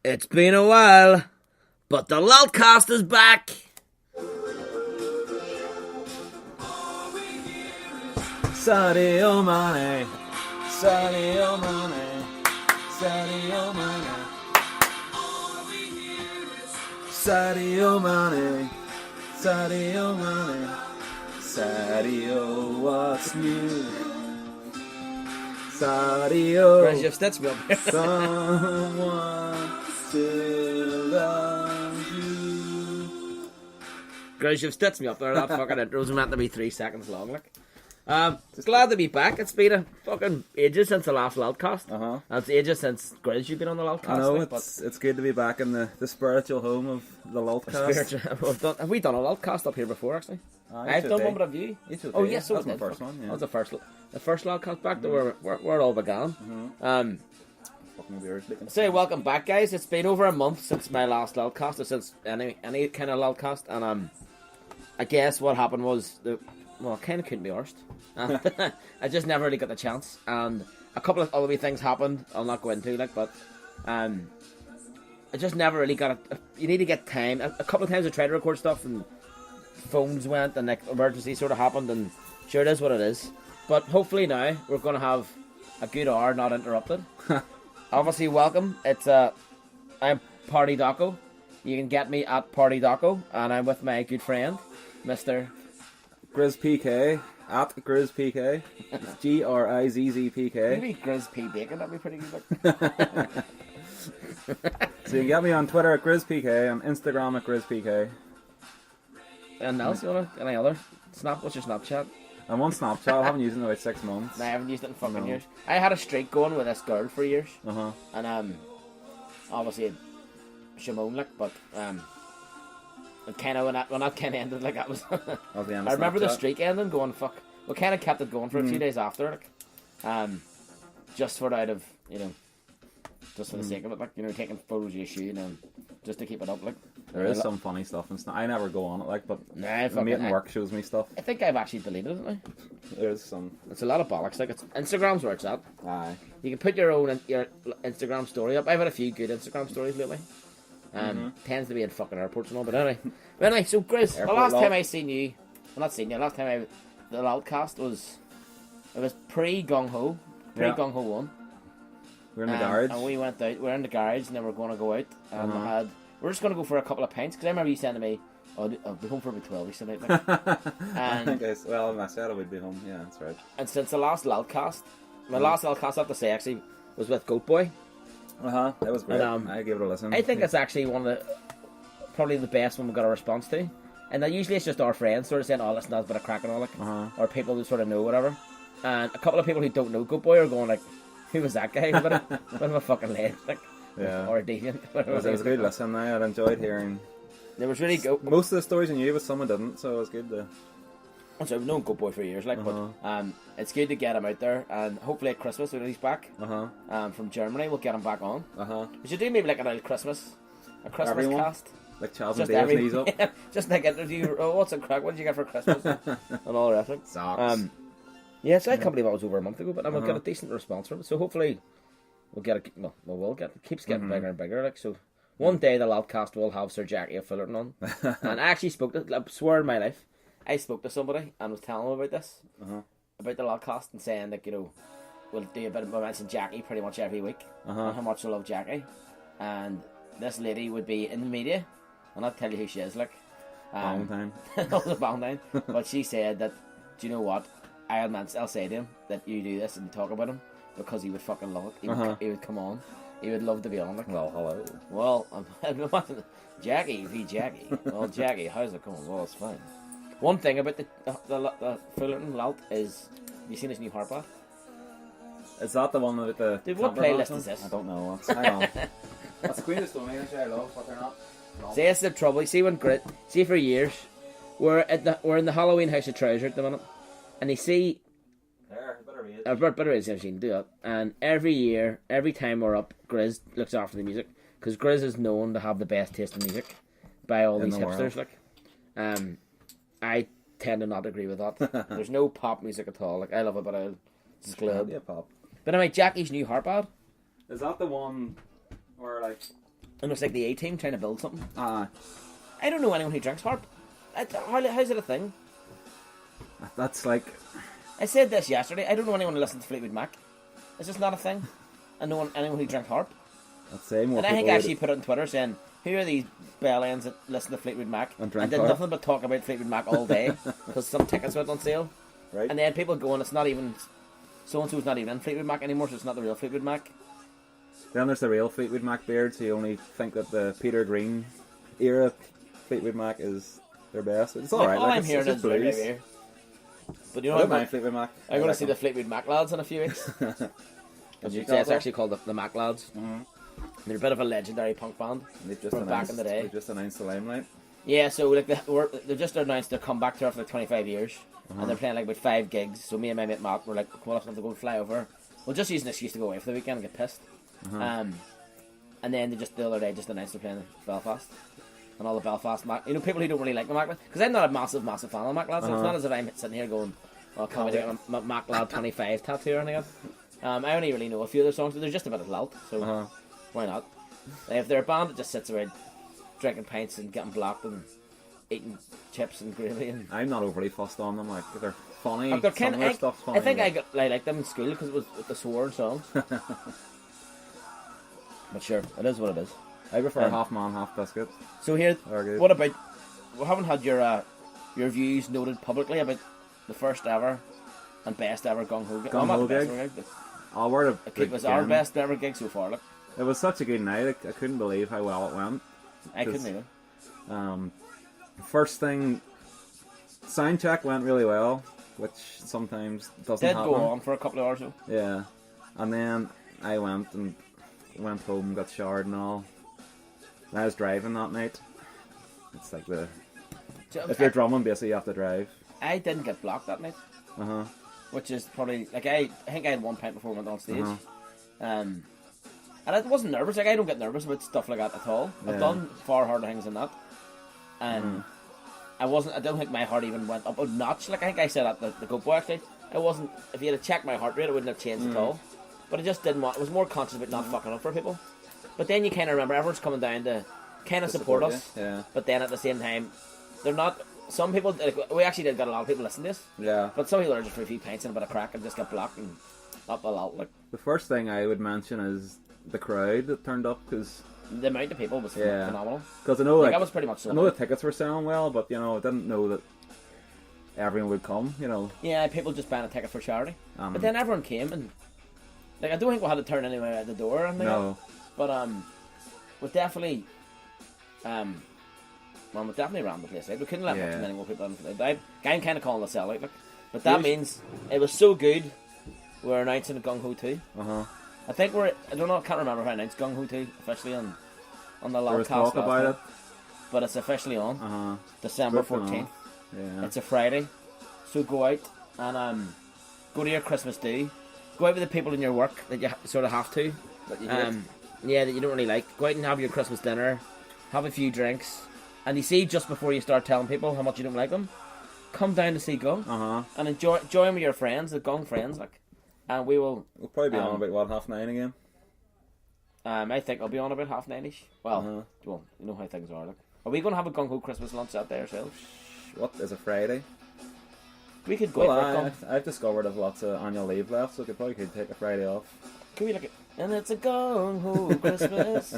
It's been a while, but the LaltCast is back. Sadio Mane, Sadio Mane, Sadio Mane, Sadio Mane, Sadio Mane, Sadio, what's new? Sadio, Grizz, you've stitched me up here. someone still loves you. Grizz, you've stitched me up there. That fucking intro was meant to be 3 seconds long, like. Glad to be back. It's been a fucking ages since the last LaltCast. Uh-huh. And it's ages since Grizz you've been on the LaltCast. I know, like, it's good to be back in the spiritual home of the LaltCast. Have we done a LaltCast up here before, actually? I've done one, but have you? Oh, yes, so that was we my did. first one, yeah. That was the first LaltCast back to where it all began. Fucking weird. So welcome back, guys. It's been over a month since my last LaltCast, or since any kind of LaltCast, and I guess what happened was it kind of couldn't be arsed. I just never really got the chance, and a couple of other wee things happened. I'll not go into but I just never really got it. You need to get time. A couple of times I tried to record stuff, and phones went, and emergency sort of happened, and sure, it is what it is. But hopefully now we're going to have a good hour, not interrupted. Obviously, welcome. It's I'm partydoco. You can get me at partydoco, and I'm with my good friend, Mr. Grizz PK at Grizz PK. It's GRIZZPK. Maybe Grizz P Bacon. That'd be pretty good. So you can get me on Twitter at Grizz PK, on Instagram at Grizz PK. And else you wanna any other snap? What's your Snapchat? I'm on Snapchat. I haven't used it in about 6 months. No, I haven't used it in fucking years. I had a streak going with this girl for years. Uh-huh. And obviously Shimon, like, but it kind of when that kind of ended, like, that was. I remember the streak ending, going fuck. We kind of kept it going for a few days after, like, just for out of just for the sake of it, like, taking photos of your shoe, just to keep it up, like. There is some funny stuff and I never go on it, like, but nah, my mate in work shows me stuff. I think I've actually deleted it now. There's some. It's a lot of bollocks. Like, Instagram's where it's at. Aye. You can put your Instagram story up. I've had a few good Instagram stories lately. Tends to be in fucking airports and all, but anyway. So Grizz, the last time I seen you, last time the LaltCast was pre Gung Ho 1. We're in the garage. And we went out. We're in the garage, and then we're going to go out, and we're just going to go for a couple of pints, because I remember you saying to me, I'll be home for about 12 tonight. Like. And I said I would be home. Yeah, that's right. And since the last LaltCast, my last LaltCast, I have to say, actually, was with Goat Boy. That was great. And, I gave it a listen. I think it's actually probably the best one we got a response to. And usually it's just our friends sort of saying, oh, listen, that's a bit of crack and all, like, or people who sort of know whatever. And a couple of people who don't know Goat Boy are going like, who was that guy? Bit of a fucking lad, like, or a deviant. It was a good listen. I enjoyed hearing. It was really good. Most of the stories I knew, but some I didn't, so it was good to. So I've known Goat Boy for years, like, but it's good to get him out there, and hopefully at Christmas when he's back from Germany, we'll get him back on. We should do maybe like a Christmas cast, like Charles and Dave's knees up, just like interview. Oh, what's a crack? What did you get for Christmas? And all the rest. Like. Socks. Yeah, so I can't believe that was over a month ago, but we'll get a decent response from it. So hopefully we'll get it keeps getting bigger and bigger. Like, so one day the LaltCast will have Sir Jackie of Fullerton on, and I actually I swear in my life. I spoke to somebody and was telling them about this, about the LaltCast, and saying that, we'll do a bit of mention Jackie pretty much every week, and how much I love Jackie. And this lady would be in the media, and I'll tell you who she is, like. Valentine. That was a Valentine. But she said that, do you know what? I'll say to him that you do this and talk about him, because he would fucking love it. He would come on. He would love to be on, like. Well, hello. Well, Jackie, Jackie. Well, Jackie, how's it going? Well, it's fine. One thing about the Fullerton Lalt is, have you seen his new harp bath? Is that the one with the... Dude, what playlist is this? I don't know. Hang on. That's Queen of Stone Age, I love, but they're not. See, that's the trouble. See, for years, we're in the Halloween House of Treasure at the minute, and they see... There, better raise if you can do that. And every year, every time we're up, Grizz looks after the music, because Grizz is known to have the best taste in music by all these hipsters, like. I tend to not agree with that. There's no pop music at all. Like, I love it, but it's glib. Yeah, pop. But anyway, Jackie's new harp ad. Is that the one where, like, And it's like the A-team trying to build something. Ah, I don't know anyone who drinks harp. How's it a thing? that's like... I said this yesterday. I don't know anyone who listens to Fleetwood Mac. It's just not a thing. I know anyone who drinks harp. I'd say more And I people think I would- actually put it on Twitter saying, who are these bellends that listen to Fleetwood Mac And drink did harp? nothing but talk about Fleetwood Mac all day because some tickets went on sale. Right. And then people going, it's not even... So-and-so's not even in Fleetwood Mac anymore, so it's not the real Fleetwood Mac. Then there's the real Fleetwood Mac beards who only think that the Peter Green era Fleetwood Mac is their best. It's alright. All like, I'm it's hearing just is blues. beer. But you I know, don't mind Fleetwood Mac. I'm going to like see the Fleetwood Mac lads in a few weeks. them. As you you got say, it's that? actually called the Mac lads. Mm-hmm. They're a bit of a legendary punk band They've just from back announced, in the day. They've just announced the Limelight. Yeah, so like they've just announced their comeback tour for like 25 years, and they're playing like about 5 gigs. So me and my mate Mark were like, "Come on, let's have to go and fly over." We'll just use an excuse to go away for the weekend and get pissed. And then they just the other day just announced they're playing Belfast, and all the Belfast Mac. You know, people who don't really like the Mac, because I'm not a massive fan of the Mac lads. So it's not as if I'm sitting here going, "Oh, can't wait to get my Mac Lad 25 tattoo or anything." I only really know a few of their songs, but they're just a bit of lout, so why not? If they're a band that just sits around drinking pints and getting blocked and eating chips and gravy, and I'm not overly fussed on them. Like they're funny. they're Some of their stuff's funny. I think I liked them in school because it was with the sword song. But sure, it is what it is. I prefer half man, half biscuit. So here, They're good. what about? We haven't had your views noted publicly about the first ever and best ever Gung Ho gig. Gung Not Ho the best gig? ever gig, Oh, we're but it was our best ever gig so far. Look, It was such a good night. I couldn't believe how well it went. I couldn't either. First thing, sound check went really well, which sometimes doesn't Did happen. go on for a couple of hours though. Yeah, and then I went home, got showered and all. And I was driving that night. It's like if you're drumming, basically you have to drive. I didn't get blocked that night, which is probably like I think I had 1 pint before I went on stage. And I wasn't nervous. Like I don't get nervous about stuff like that at all. I've done far harder things than that, and I don't think my heart even went up a notch. Like I think I said at the GoPro actually, I wasn't. If you had to check my heart rate, it wouldn't have changed at all. But I just didn't want. I was more conscious about not fucking up for people. But then you kind of remember everyone's coming down to kind of support us. Yeah. But then at the same time, they're not. Some people, like, we actually did get a lot of people listening to this. Yeah. But some people are just for a few pints and a bit of crack and just get blocked and up a lot. Like The first thing I would mention is the crowd that turned up, because the amount of people was phenomenal. I know Like, I was pretty much I know the tickets were selling well, but I didn't know that everyone would come. Yeah, people just buying a ticket for charity. Um, But then everyone came and like I don't think we had to turn anyone out the door or anything. No. But we definitely we definitely ran the place out. We couldn't let many more people in for the I'm kind of calling the sellout, like. But that means it was so good. We're announcing Gung Ho 2. I think I don't know. I can't remember if I announced Gung Ho 2 officially on the There was LaltCast. talk about it. But it's officially on December Good to 14th. know. Yeah. It's a Friday, so go out and go to your Christmas do. Go out with the people in your work that you sort of have to. That you that you don't really like. Go out and have your Christmas dinner, have a few drinks, and you see just before you start telling people how much you don't like them, come down to see Gung and enjoy them with your friends, the Gung friends, like. And we'll probably be on about 9:30 again. I think I'll be on about 9:30ish. Well, you know how things are. Like, are we going to have a Gung Ho Christmas lunch out there ourselves? What is a Friday? We could go out for a I've discovered I've lots of annual leave left, so I could take a Friday off. Could we look at and it's a Gung Ho Christmas?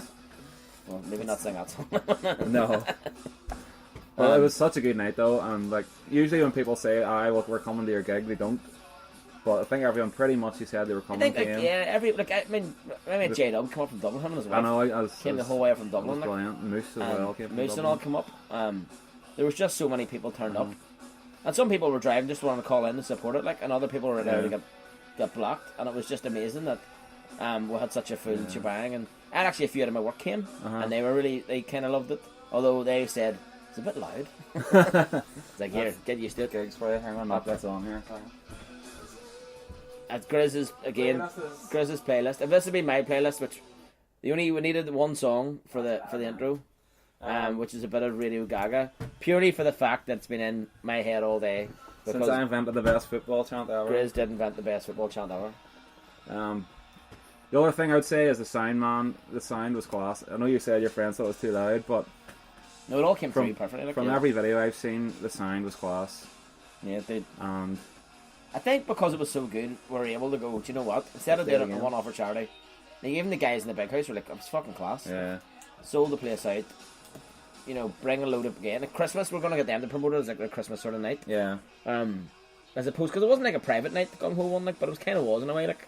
Well, maybe not sing that song. No. Well, it was such a good night though, and like usually when people say, we're coming to your gig," they don't. But I think everyone pretty much said they were coming. I mean, J Dub come up from Dublin, him and his wife. I know. Came the whole way from Dublin. Like, brilliant. Moose as well. Moose and all come up. There was just so many people turned up, and some people were driving just wanted to call in and support it, like, and other people were there to get blocked, and it was just amazing that we had such a full shebang, and actually a few out of my work came, and they kind of loved it, although they said it's a bit loud. It's like, here, get used to it. Gigs for you. Hang on, knock this on here. At Grizz's Grizz's playlist. If this had been my playlist, which we needed one song for the intro, which is a bit of Radio Gaga, purely for the fact that it's been in my head all day. Since I invented the best football chant ever. Grizz did invent the best football chant ever. The other thing I would say is the sound, man. The sound was class. I know you said your friends thought it was too loud, but no, it all came through perfectly. Like, from every video I've seen, the sound was class. Yeah, it did. And I think because it was so good, we were able to go, do you know what? Instead of doing it one off for charity, like, even the guys in the big house were like, it was fucking class. Yeah. Sold the place out. You know, bring a load up again. At Christmas, we're going to get them to promote it as like a Christmas sort of night. Yeah. As opposed, because it wasn't like a private night, the Gung Ho one, like, but it was kind of was in a way, like,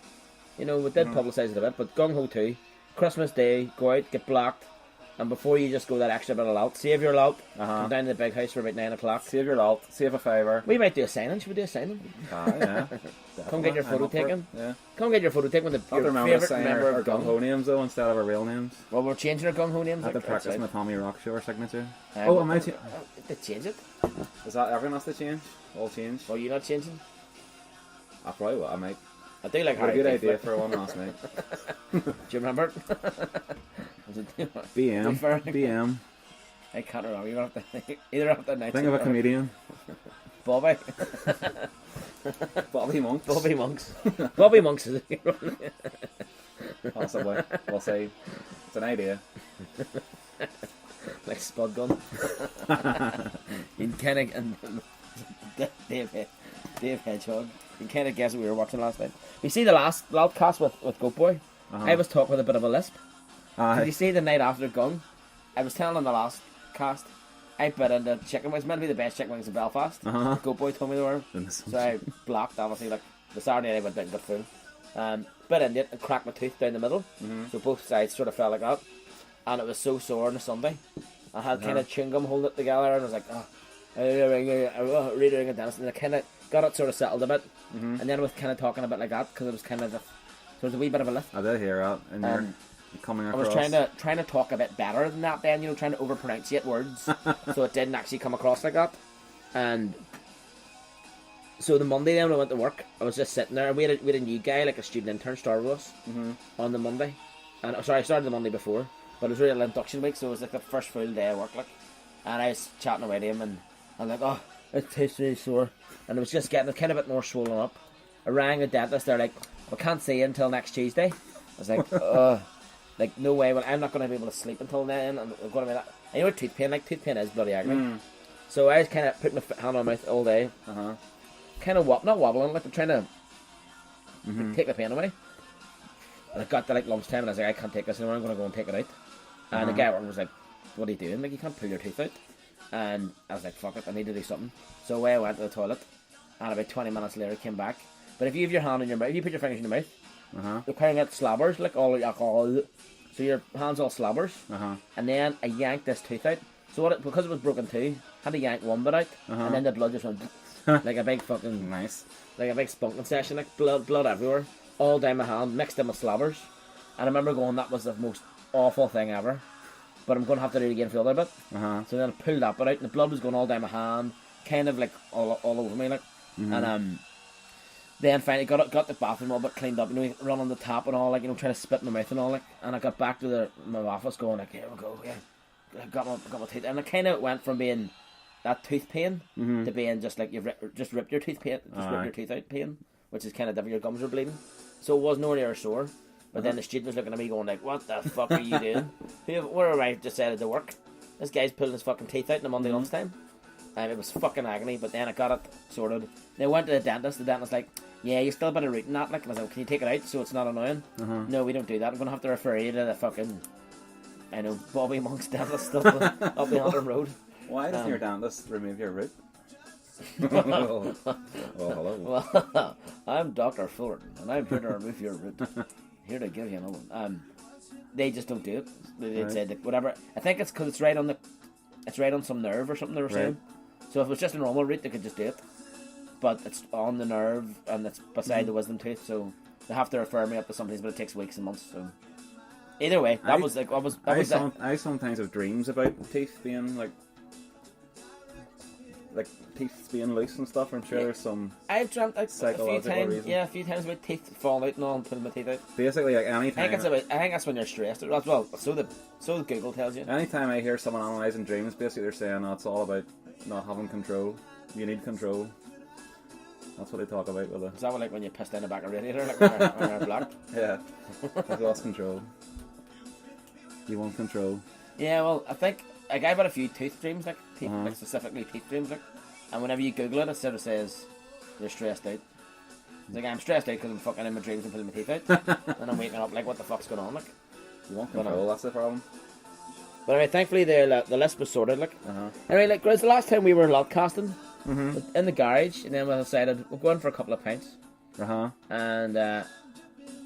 you know, we did publicise it a bit, but Gung Ho 2, Christmas Day, go out, get blocked, and before you just go that extra bit of Lalt, save your Lalt, come down to the big house for about 9 o'clock. Save your Lalt, save a fiver. We might do a signing, should we do a signing? Yeah. Come get your photo taken. Yeah. Come get your photo taken with your favourite member our of Gung Ho names though, instead of our real names. Well, we're changing our Gung Ho names. I have to practice my Tommy Rock Show signature. Am I they change it? Is that everyone has to change? All change? Oh, you're not changing? I probably will, I might. I do like a good idea for one last night. Do you remember it? BM. I can't remember. You have to either have the night. Think of a comedian. Bobby. Bobby Monks. Bobby Monks. Bobby Monks is a possibly. We'll see. It's an idea. Like Spud Gun. You kind of Dave Hedgehog. You kind of guess what we were watching last night. You see the last LaltCast with Goat Boy? I was talking with a bit of a lisp. Did you see the night after Gun? I was telling on the last cast, I bit into chicken wings. Meant to be the best chicken wings in Belfast. Goat Boy told me they were. So I blocked, obviously, like the Saturday night I went down and got full. Bit into it and cracked my tooth down the middle. So both sides sort of fell like that. And it was so sore on a Sunday. I had kind of chewing gum holding it together and I was like, reading it down. And I kind of got it sort of settled a bit. And then I was kind of talking a bit like that because it was kind of so it was a wee bit of a lift. I did hear that. And you're coming across. I was trying to talk a bit better than that then, you know, trying to overpronunciate words so it didn't actually come across like that. And so the Monday then when I went to work, I was just sitting there. We had a new guy, like a student intern, started with us on the Monday. And sorry, I started the Monday before, but it was really an induction week, so it was like the first full day of work, like. And I was chatting away to him, and I'm like, oh, it tastes really sore. And it was just getting kind of a bit more swollen up. I rang the dentist, they're like, we can't see you until next Tuesday. I was like, like, no way, well, I'm not going to be able to sleep until then. I'm going to be that. I know what tooth pain is bloody agony. So I was kind of putting my hand on my mouth all day. Kind of not wobbling, like I'm trying to take the pain away. And I got to like lunchtime and I was like, I can't take this anymore, I'm going to go and take it out. And the guy was like, what are you doing? Like, you can't pull your teeth out. And I was like, fuck it, I need to do something. So away I went to the toilet, and about 20 minutes later came back. But if you have your hand in your mouth, if you put your fingers in your mouth, you're kind of get slabbers, like all the alcohol. So your hand's all slabbers. And then I yanked this tooth out. So because it was broken too, I had to yank one bit out, and then the blood just went like a big fucking like a big spunking session, like blood everywhere, all down my hand, mixed in with slabbers. And I remember going, that was the most awful thing ever. But I'm going to have to do it again for the other bit. So then I pulled that bit out, and the blood was going all down my hand, kind of like all over me, like. And then finally got the bathroom all but cleaned up, you know, running the tap and all, like, you know, trying to spit in my mouth and all, like. And I got back to my office going like, here we go, I got my teeth, and it kind of went from being that tooth pain to being just like you've just ripped your teeth pain, ripped your teeth out pain, which is kind of different. Your gums were bleeding, so it was nowhere near sore. But then the student was looking at me going like, what the fuck are you doing? Where have I decided to work? This guy's pulling his fucking teeth out in the Monday lunchtime. It was fucking agony, but then I got it sorted. Then I went to the dentist. The dentist was like, yeah, you're still a bit of rooting that. Like, and I was like, can you take it out so it's not annoying? No, we don't do that. I'm going to have to refer you to the fucking, I know, Bobby Monk's dentist stuff up the Hunter Road. Why doesn't your dentist remove your root? Well, hello. Well, I'm Dr. Fullerton, and I'm here to remove your root. Here to give you another one. They just don't do it. They said that whatever. I think it's because it's right on some nerve or something they were saying. So if it was just a normal root, they could just do it. But it's on the nerve and it's beside the wisdom tooth, so they have to refer me up to somebody's. But it takes weeks and months. So either way, I sometimes have dreams about teeth being like teeth being loose and stuff. I'm sure there's some. I've dreamt a few times. Reason. Yeah, a few times about teeth falling out and all, and pulling my teeth out. Basically, like any time. I think that's when you're stressed as well. So the Google tells you. Anytime I hear someone analysing dreams, basically they're saying, it's all about not having control. You need control. That's what they talk about with it. Is that what, like when you pissed in the back of a radiator, like when you're black? Yeah. I've lost control. You want control. Yeah, well, I think like I've had a few tooth dreams, like like specifically teeth dreams, like, and whenever you Google it, it sort of says you're stressed out. It's like I'm stressed out because I'm fucking in my dreams and pulling my teeth out, and I'm waking up like, what the fuck's going on, like? You want control. That's the problem. But anyway, thankfully the list was sorted, like. Anyway, like Grizz, the last time we were LaltCasting in the garage, and then we decided we're going for a couple of pints. And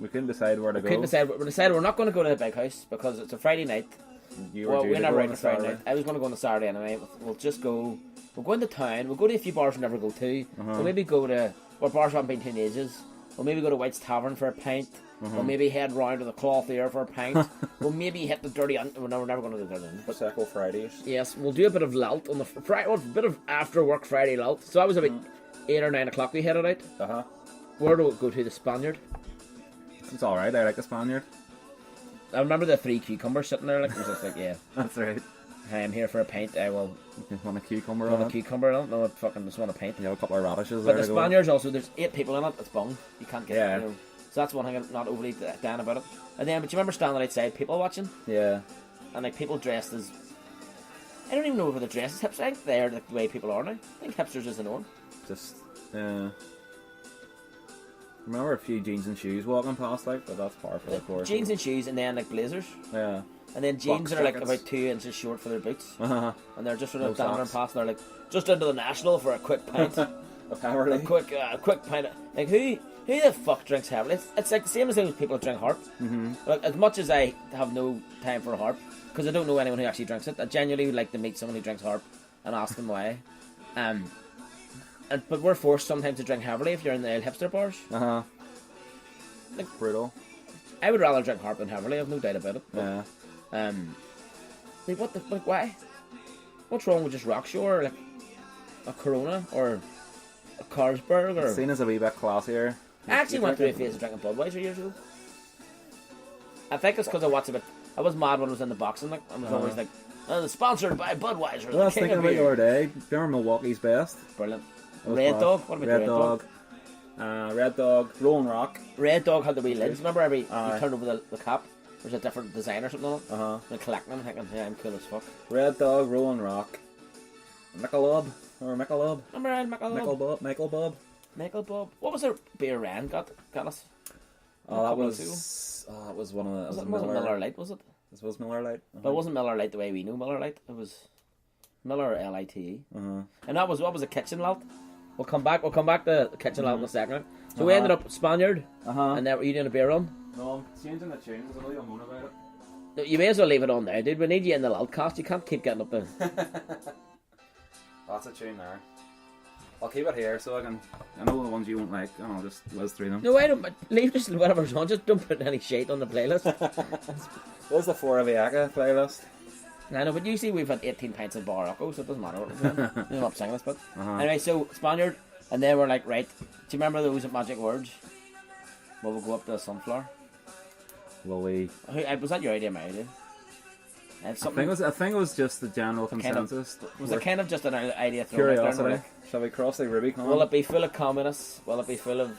we couldn't decide where to go. We decided we're not going to go to the big house because it's a Friday night. We're not right on a Friday night. I was going to go on a Saturday anyway. We'll just go. We'll go into town. We'll go to a few bars we never go to. We'll maybe go to where bars haven't been to in ages. We'll maybe go to White's Tavern for a pint. We'll maybe head round to the Cloth Air for a pint. We'll maybe hit the Dirty Onion. We're never going to the Dirty Onion. Circle Fridays. Yes, we'll do a bit of Lalt on the Friday. A bit of after work Friday Lalt. So that was about 8 or 9 o'clock we headed out. Where do we go to? The Spaniard. It's alright, I like the Spaniard. I remember the 3 cucumbers sitting there, like, it was just like, yeah. That's right. I am here for a pint, I will... You want a cucumber on it? Cucumber on it? No, I fucking just want a pint. You have a couple of radishes but there. But the Spaniards also, there's 8 people in it, it's bung. You can't get it, you know. So that's one thing I'm not overly down about it. And then, but you remember standing outside, people watching? Yeah. And like, people dressed as... I don't even know if they're dressed as hipsters. I think they're the way people are now. I think hipsters is the norm. Just, remember a few jeans and shoes walking past, like, but that's par for the course. Jeans and shoes, and then like blazers. Yeah. And then jeans that are like about 2 inches short for their boots. And they're just sort of dancing past, and they're like, just into the National for a quick pint. Apparently. A quick pint. Like, who the fuck drinks heavily? It's like the same as those people that drink Harp. Like, as much as I have no time for Harp, because I don't know anyone who actually drinks it, I genuinely would like to meet someone who drinks Harp and ask them why. But we're forced sometimes to drink heavily if you're in the hipster bars. Like, brutal. I would rather drink Harp than heavily, I've no doubt about it. But, like, why? What's wrong with just Rockshore, or like a Corona, or a Carlsberg, or... It's seen as a wee bit classier. I actually went through a phase of drinking Budweiser years ago. I think it's because I watched a bit... I was mad when I was in the boxing, like, I was always like, sponsored by Budweiser. Well, I was thinking about the other day. Remember Milwaukee's Best? Brilliant. Red Dog? What about Red Dog? Red Dog, Rolling Rock. Red Dog had the wee lids. Remember you turned over the cap? There's a different design or something on it. And collecting them, thinking, yeah, I'm cool as fuck. Red Dog, Rolling Rock. Michelob. Or Michelob. Remember Michelob? Michelob. What was the beer Rand got us? That was one of the... It wasn't Miller Lite, was it? This was Miller Lite. But it wasn't Miller Lite the way we know Miller Lite. It was Miller Lite. And that was, what was a kitchen Lalt? We'll come back to the kitchen Lalt in a second. So we ended up Spaniard, and then were you doing a beer run? No, I'm changing the tune because I really don't moan about it. You may as well leave it on there, dude. We need you in the LaltCast. You can't keep getting up there. That's a tune there. I'll keep it here so I know the ones you won't like, and I'll just whiz through them. No, I don't. Leave just whatever's on. Just don't put any shit on the playlist. What's the Four Aviaca playlist? I know, but usually we've had 18 pints of Barocco, so it doesn't matter what we're doing. I'm not singing this, but anyway, so Spaniard, and then we're like, right, do you remember those magic words? Well, we'll go up to the Sunflower. Will we? Was that your idea, my idea? I think it was just the general consensus. Was it kind of just an idea thrown curiosity? Out there, Shall we cross the Rubicon? Will it be full of communists? Will it be full of...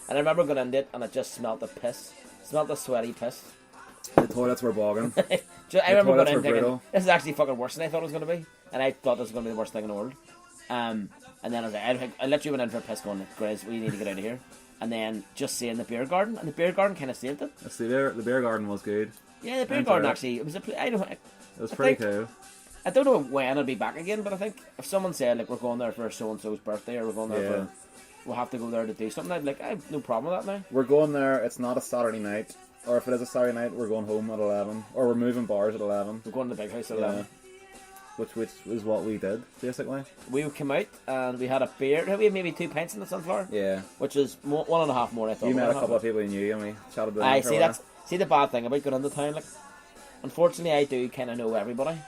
And I remember going into it and it just smelled of piss. It smelled of sweaty piss. The toilets were bogging. I remember going in thinking, this is actually fucking worse than I thought it was going to be. And I thought this was going to be the worst thing in the world. And then I was like, I literally went in for a piss going, Grizz, we need to get out of here. And then just seeing the beer garden, and the beer garden kind of saved it. The beer garden was good. Yeah, the beer garden actually, it was it was pretty cool. I don't know when it'll be back again, but I think if someone said, like, we're going there for so-and-so's birthday, or we're going there for, we'll have to go there to do something, I'd be like, I have no problem with that now. We're going there, it's not a Saturday night, or if it is a Saturday night, we're going home at 11, or we're moving bars at 11. We're going to the big house at 11. Which is what we did, basically. We came out, and we had a beer, we had maybe 2 pints in the Sunflower? Yeah. Which is 1.5 more, I thought. You met a couple of people you knew, and we chatted about them. See the bad thing about going into town, like, unfortunately I do kind of know everybody.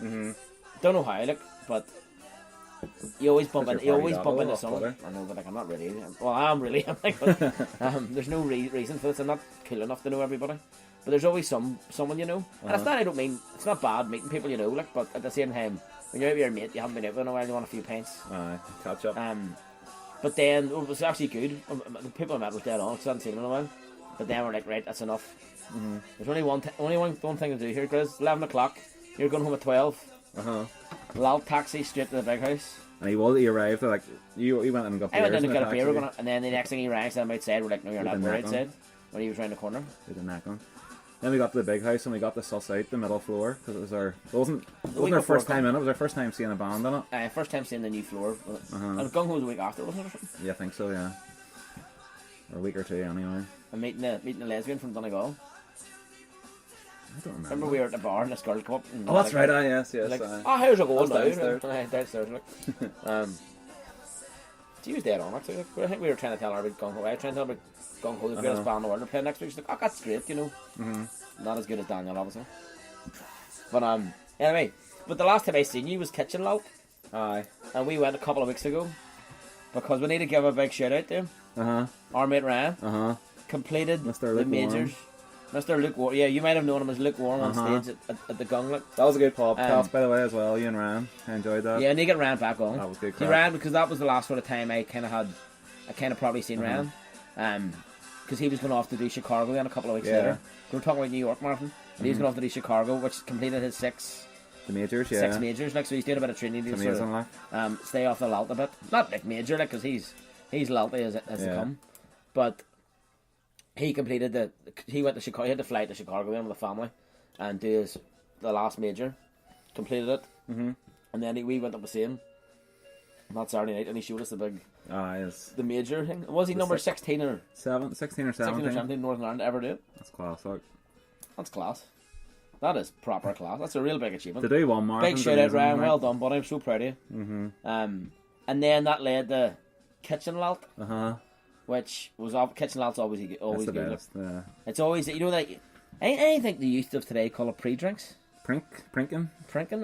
Don't know how, like, but you always bump into someone. I know, but like, I'm not really. Well, I am really. I'm like, but, there's no reason for this. I'm not cool enough to know everybody. But there's always someone you know. And it's not. I don't mean it's not bad meeting people you know. Like, but at the same time, when you're out with your mate, you haven't been out in a while. You want a few pints. Catch up. But then it was actually good. The people I met was dead on because I hadn't seen them in a while. But then we're like, right, that's enough. Mm-hmm. There's only one thing to do here, Grizz. 11 o'clock. You're going home at 12. Lalt taxi straight to the big house. And he arrived at like you went in and got beers. I went in and got a beer, and then the next thing he rang, said I'm outside. We're like, no, you're not. We're outside. When he was round the corner. With the neck on. Then we got to the big house and we got to suss out the middle floor because it wasn't our first time in it. It was our first time seeing a band in it. First time seeing the new floor. And Gung Ho was a week after, wasn't it? Yeah, I think so. Yeah, or a week or two anyway. And meeting the lesbian from Donegall. I don't remember. Remember we were at the bar and this girl come up. And that's right. Yes. Like, how's it going downstairs? Downstairs. Like. She was dead on actually. I think we were trying to tell her about Gung Ho. I was trying to tell her about Gung Ho, the greatest band in the world. They're playing next week. She's like, oh, that's great, you know. Not as good as Daniel, obviously. But anyway. But the last time I seen you was Kitchen Lalt. Aye. And we went a couple of weeks ago because we need to give a big shout out to him. Our mate Ryan. Completed Mr. the majors. Mr. Luke Warm. Yeah, you might have known him as Luke Warm on stage at the Gung. That was a good podcast, by the way, as well. You and Ryan. I enjoyed that. Yeah, and you get Ryan back on. That was good. He ran because that was the last sort of time I kind of probably seen Ryan. Because he was going off to do Chicago then a couple of weeks later. We were talking about New York Marathon. And he was going off to do Chicago, which completed his six majors. Like, so he's doing a bit of training. It's amazing, like. Stay off the Lalt a bit. Not like major, like, because he's Lalty as they come. But he completed he went to Chicago. He had to fly to Chicago then with the family and do the last major. Completed it. And then we went up to see him that Saturday night and he showed us the big the major thing. Was he number 16 or 16 or 17 Northern Ireland to ever do it? That's class, like. That's class. That is proper class. That's a real big achievement. To do one more. Big shout out, Ryan. Well done, buddy. I'm so proud of you. And then that led to Kitchen Lalt. Which was Kitchen Lalt's always good. The best, yeah. It's always, you know, that I think the youth of today call it pre-drinks. Prinking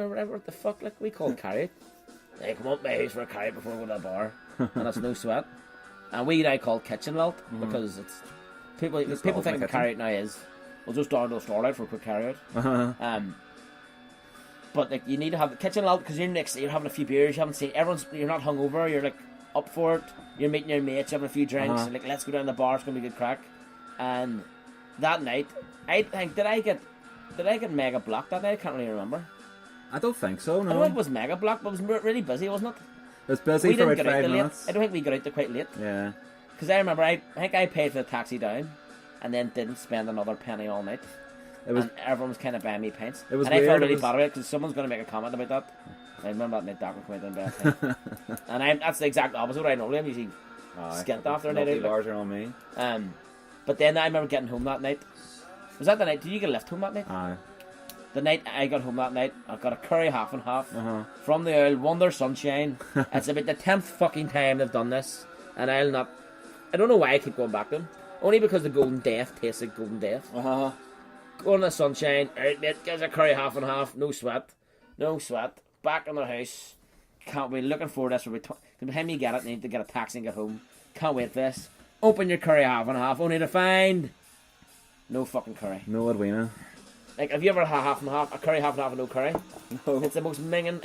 or whatever. What the fuck? Like we call it carry. They come up my house for a carry before we go to the bar, and it's no sweat. And we now call Kitchen Lalt because it's people think the carry out now is we'll just down to the store out for a quick carry out. But like you need to have the Kitchen Lalt because you're having a few beers, you haven't seen you're not hungover, you're like up for it. You're meeting your mates, you're having a few drinks, and like let's go down to the bar. It's gonna be a good crack. And that night, I think did I get mega blocked that night? I can't really remember. I don't think so. No, I don't think it was mega blocked, but it was really busy, wasn't it? It was busy for about 5 minutes. I don't think we got out there quite late. Yeah. Because I remember, I think I paid for the taxi down, and then didn't spend another penny all night. And everyone was kind of buying me pints. It was and weird. I felt really bad about it because someone's going to make a comment about that. I remember that night Doc came out and bad. And that's the exact opposite of what I normally am. Usually skint after a night out. Bars are on me. But then I remember getting home that night. Was that the night? Did you get a lift home that night? Aye. The night I got home that night, I got a curry half and half from the old Wonder Sunshine. It's about the 10th fucking time they've done this, and I don't know why I keep going back to them. Only because the Golden Death tastes like Golden Death. Going to the Sunshine, alright mate, gives a curry half and half, no sweat. Back in the house, can't wait. Looking forward to this. By the time you get it, you need to get a taxi and get home. Can't wait for this. Open your curry half and half, only to find no fucking curry. No Edwina. Like, have you ever had half and half, a curry half and half and no curry? No. It's the most minging.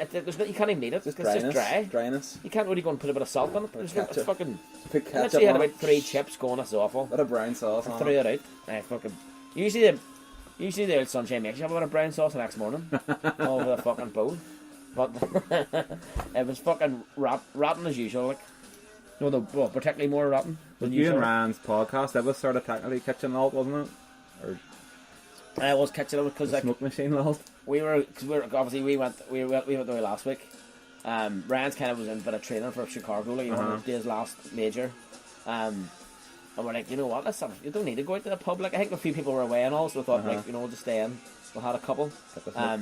You can't even eat it. It's just dry. Dryness. You can't really go and put a bit of salt on it. It's fucking. Put ketchup literally had on about 3 chips going. That's awful. Bit of brown sauce. I threw it out. I fucking. Usually the old Sunshine makes you have a bit of brown sauce the next morning over the fucking bowl. But it was fucking rotten as usual. Like, particularly more rotten. Was you and Ryan's podcast? That was sort of technically Kitchen Lalt, wasn't it? Or I was catching it because smoke machine Lalt. We went there last week. Ryan's kind of was in a bit of training for Chicago, like one of his last major. And we're like, you know what? You don't need to go out to the pub. Like, I think a few people were away and all, so we thought, like, we'll just stay in. We had a couple.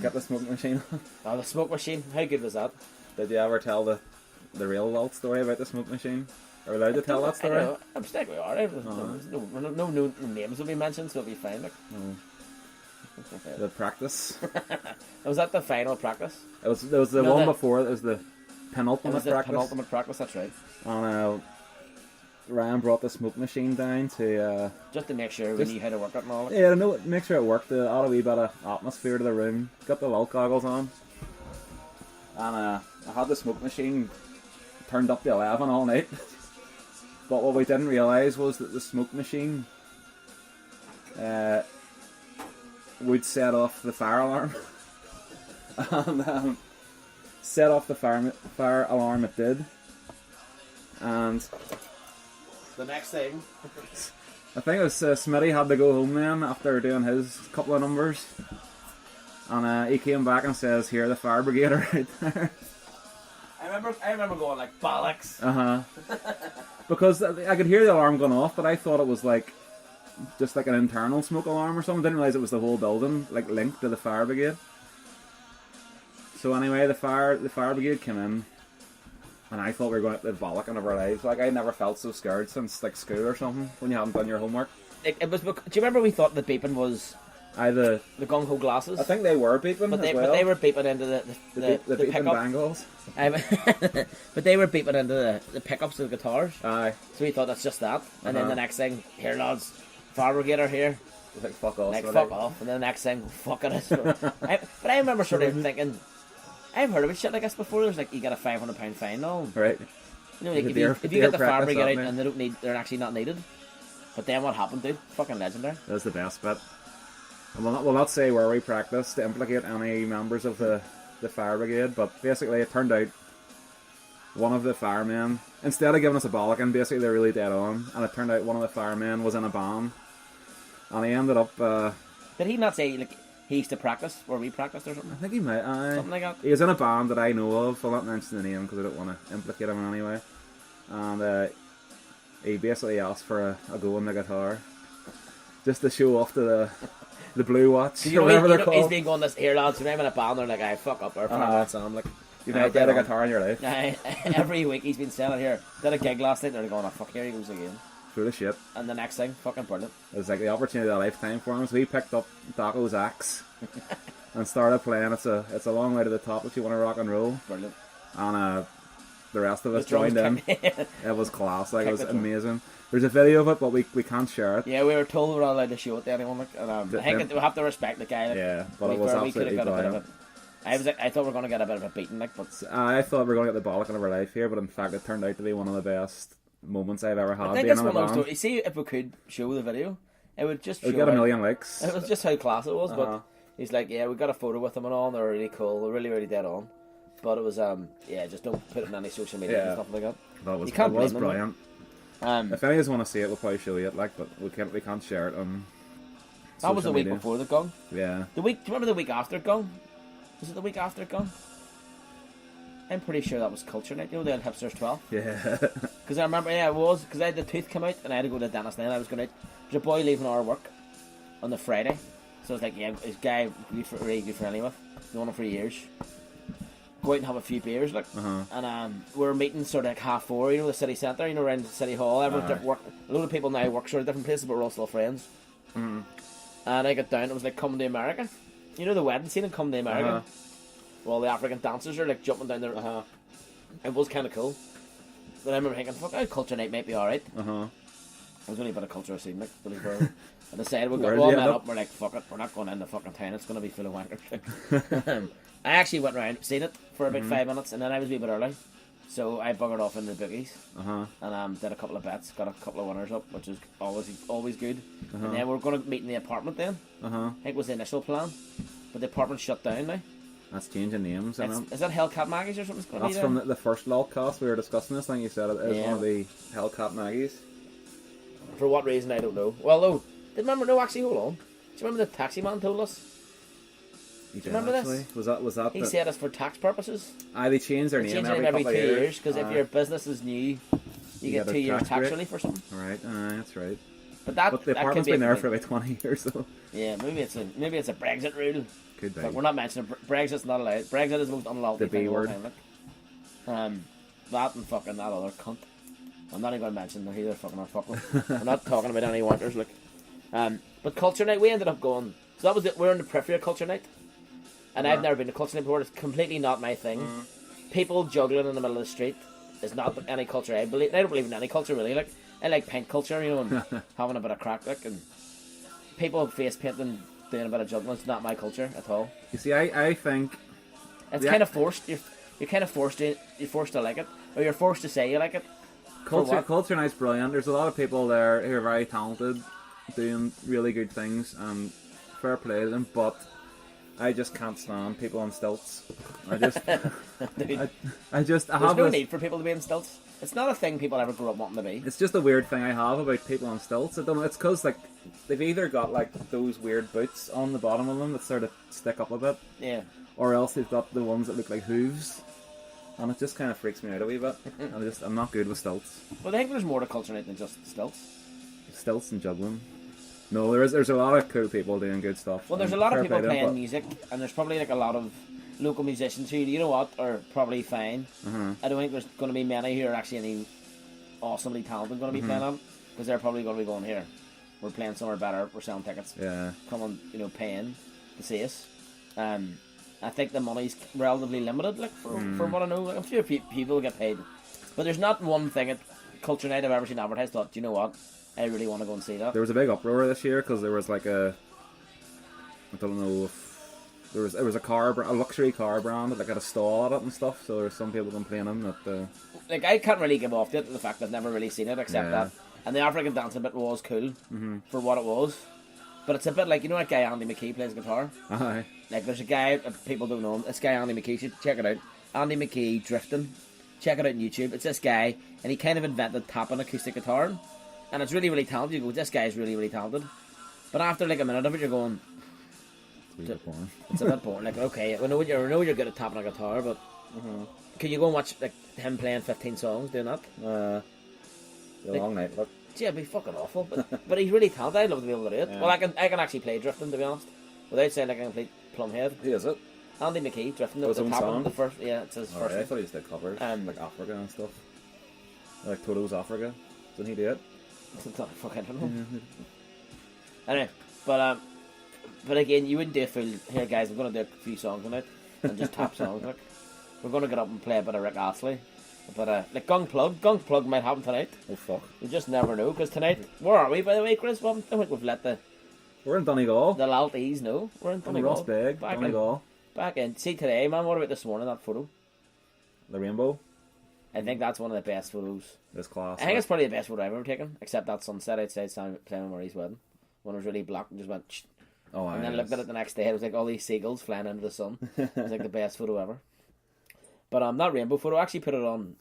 Get the smoke machine. Oh, the smoke machine. How good was that? Did you ever tell the real Lalt story about the smoke machine? Are we allowed to tell that story? I'm still we are. No names will be mentioned, so it'll be fine. Like. The practice. Was that the final practice? It was the one before. It was the penultimate practice. Penultimate practice. That's right. And Ryan brought the smoke machine down to just to make sure we knew how to work it and all. Yeah, to make sure it worked. Add a wee bit of atmosphere to the room. Got the Lalt goggles on, and I had the smoke machine turned up to 11 all night. But what we didn't realise was that the smoke machine would set off the fire alarm. And set off the fire alarm it did. And the next thing, I think it was Smitty had to go home then after doing his couple of numbers. And he came back and says, "Here, the fire brigade are right there." I remember going like, bollocks. Because I could hear the alarm going off, but I thought it was like just like an internal smoke alarm or something. Didn't realise it was the whole building, like linked to the fire brigade. So anyway, the fire brigade came in, and I thought we were going to the bollocking of our lives. Like, I never felt so scared since like school or something when you haven't done your homework. It was. Do you remember we thought the beeping was the gung ho glasses? I think they were beeping, but as well. But they were beeping into the beeping pickup. bangles. But they were beeping into the pickups of the guitars. Aye. So we thought that's just that, and then the next thing, here lads, fire brigade are here. Like fuck off. Like fuck off, and then the next thing, fuck it. But I remember sort of thinking, I've heard about shit like this before. There's like you get a £500 fine on. Right. You know, like if you get the fire brigade out and they're actually not needed. But then what happened, dude? Fucking legendary. That's the best bit. And we'll not say where we practiced to implicate any members of the fire brigade, but basically it turned out one of the firemen, instead of giving us a bollocking, basically they're really dead on, and it turned out one of the firemen was in a band, and he ended up... Did he not say like he used to practice where we practiced or something? I think he might. Something like that. He was in a band that I know of. I'll not mention the name because I don't want to implicate him in any way. And he basically asked for a go on the guitar, just to show off to the Blue Watch or whatever they're called. He's been going this here, lads. When I'm in a band, they're like, "I fuck up our fan song." Like, you've never played a guitar in your life. Every week he's been selling here. Did a gig last night. They're going, "Oh fuck, here he goes again." Full of shit. And the next thing, fucking brilliant. It was like the opportunity of a lifetime for him. So he picked up Daco's axe and started playing. It's a long way to the top if you want to rock and roll. Brilliant. And the rest of us joined in. It was class. Like, it was amazing. There's a video of it, but we can't share it. Yeah, we were told we were not allowed to show it to anyone. Like, and I think we have to respect the guy. Like, yeah, but it was absolutely brilliant. I thought we were going to get a bit of a beating, like, but I thought we were going to get the bollocking of our life here, but in fact, it turned out to be one of the best moments I've ever had. I think it's one of those stories. See, if we could show the video, it would just. It would get a million likes. It was just how class it was, but he's like, yeah, we got a photo with them and all. And they're really cool. They're really, really dead on. But it was, just don't put it in any social media and stuff like that. That was, you can't it was brilliant. If any of us want to see it, we'll probably show you it, like, but we can't share it on. That was the week before the gong. Yeah. Do you remember the week after gong? Was it the week after gong? I'm pretty sure that was Culture Night. You know, the Hipsters 12. Yeah. Because I remember, it was because I had the tooth come out and I had to go to the dentist. Then I was going out. There's a boy leaving our work on the Friday, so I was like, yeah, this guy we're really good friendly with, known him for years. Go out and have a few beers, like, and we're meeting sort of like 4:30, you know, the city centre, you know, around the city hall. Everyone work. A lot of people now work sort of different places, but we're all still friends. And I got down. It was like Coming to America. You know the wedding scene in Coming to America. Well, the African dancers are like jumping down there. It was kind of cool. But I remember thinking, fuck, Culture Night might be alright. It was only about a cultural scene, like, I decided we all met up, we're like, fuck it, we're not going in the fucking town, it's going to be full of wankers. I actually went round, seen it for about 5 minutes, and then I was a wee bit early. So I buggered off in the bookies, and did a couple of bets, got a couple of winners up, which is always good. And then we're going to meet in the apartment then. I think was the initial plan, but the apartment shut down now. That's changing names. Is that Hellcat Maggies or something? That's from the first LaltCast we were discussing this thing. You said it is one of the Hellcat Maggies. For what reason, I don't know. Well, no. Actually, hold on. Do you remember the taxi man told us? Do you remember this? Was that? He said it's for tax purposes. They changed their name every 2 years because if your business is new, you get 2 years tax relief or something. Right, that's right. But the apartment's been there for about 20 years, though. Yeah, maybe it's a Brexit rule. Could be. But we're not mentioning Brexit's not allowed. Brexit is the most unlawful thing of all time. That and fucking that other cunt. I'm not even going to mention that either. Fucking we're not talking about any winters, like. But Culture Night, we ended up going. So that was it. We're in the periphery of Culture Night, and I've never been to Culture Night before. It's completely not my thing. People juggling in the middle of the street is not any culture I believe. I don't believe in any culture really. Like, I like paint culture, you know, and having a bit of crack, like, and people face painting, doing a bit of juggling. It's not my culture at all. You see, I think it's kind of forced. You're kind of forced to like it, or you're forced to say you like it. Culture Night's brilliant. There's a lot of people there who are very talented, doing really good things, and fair play to them, but I just can't stand people on stilts. There's have no this, need for people to be on stilts. It's not a thing people ever grew up wanting to be. It's just a weird thing I have about people on stilts. I don't know. It's because like they've either got like those weird boots on the bottom of them that sort of stick up a bit, Yeah. or else they've got the ones that look like hooves, and it just kind of freaks me out a wee bit. I'm not good with stilts. Well, I think there's more to Culture Night than just stilts. Stilts and juggling. No, there's a lot of cool people doing good stuff. Well, there's a lot of people playing music, and there's probably like a lot of local musicians who, you know what, are probably fine. I don't think there's going to be many who are actually any awesomely talented going to be playing on, because they're probably going to be going, here, we're playing somewhere better, we're selling tickets, come on, paying to see us. I think the money's relatively limited, like for what I know. Like, I'm sure people will get paid, but there's not one thing at Culture Night I've ever seen advertised thought, do you know what, I really want to go and see that. There was a big uproar this year because there was like I don't know if there was a luxury car brand that like had a stall at it and stuff. So there's some people complaining that like I can't really give off to the fact that I've never really seen it except that, and the African dancing bit was cool for what it was, but it's a bit like, you know that guy Andy McKee plays guitar. Aye. Like there's a guy, people don't know him. This guy Andy McKee, you should check it out. Andy McKee drifting. Check it out on YouTube. It's this guy, and he kind of invented tapping acoustic guitar. And it's really, really talented. You go, this guy's really, really talented. But after like a minute of it, you're going, it's a bit boring. It's a bit boring. Like, okay, I know you're good at tapping a guitar, but can you go and watch like him playing 15 songs doing that? A long night, look. Gee, it'd be fucking awful. But he's really talented. I'd love to be able to do it. Yeah. Well, I can actually play drifting, to be honest, without saying like a complete plumhead. Who is it? Andy McKee drifting. His own song? The first, yeah, it's his first. I thought he just did covers, like Africa and stuff. Like Toto's Africa. Didn't he do it? Fuck, I don't know. Anyway, but again, you wouldn't do a full. Here, guys, I'm going to do a few songs tonight and just tap songs. Like, we're going to get up and play a bit of Rick Astley, but like Gong Plug might happen tonight. Oh fuck! You just never know, because tonight, where are we, by the way, Chris? Well, I don't think we've let we're in Donegall. the Lalties know. We're in Donegall. Big Donegall. Back in. See today, man. What about this morning? That photo. The rainbow. I think that's one of the best photos. This class. I think it's probably the best photo I've ever taken, except that sunset outside Sam Murray's wedding, when it was really black and just went. Shh. Oh, and then looked at it the next day. It was like all these seagulls flying into the sun. It was like the best photo ever. But that rainbow photo, I actually put it on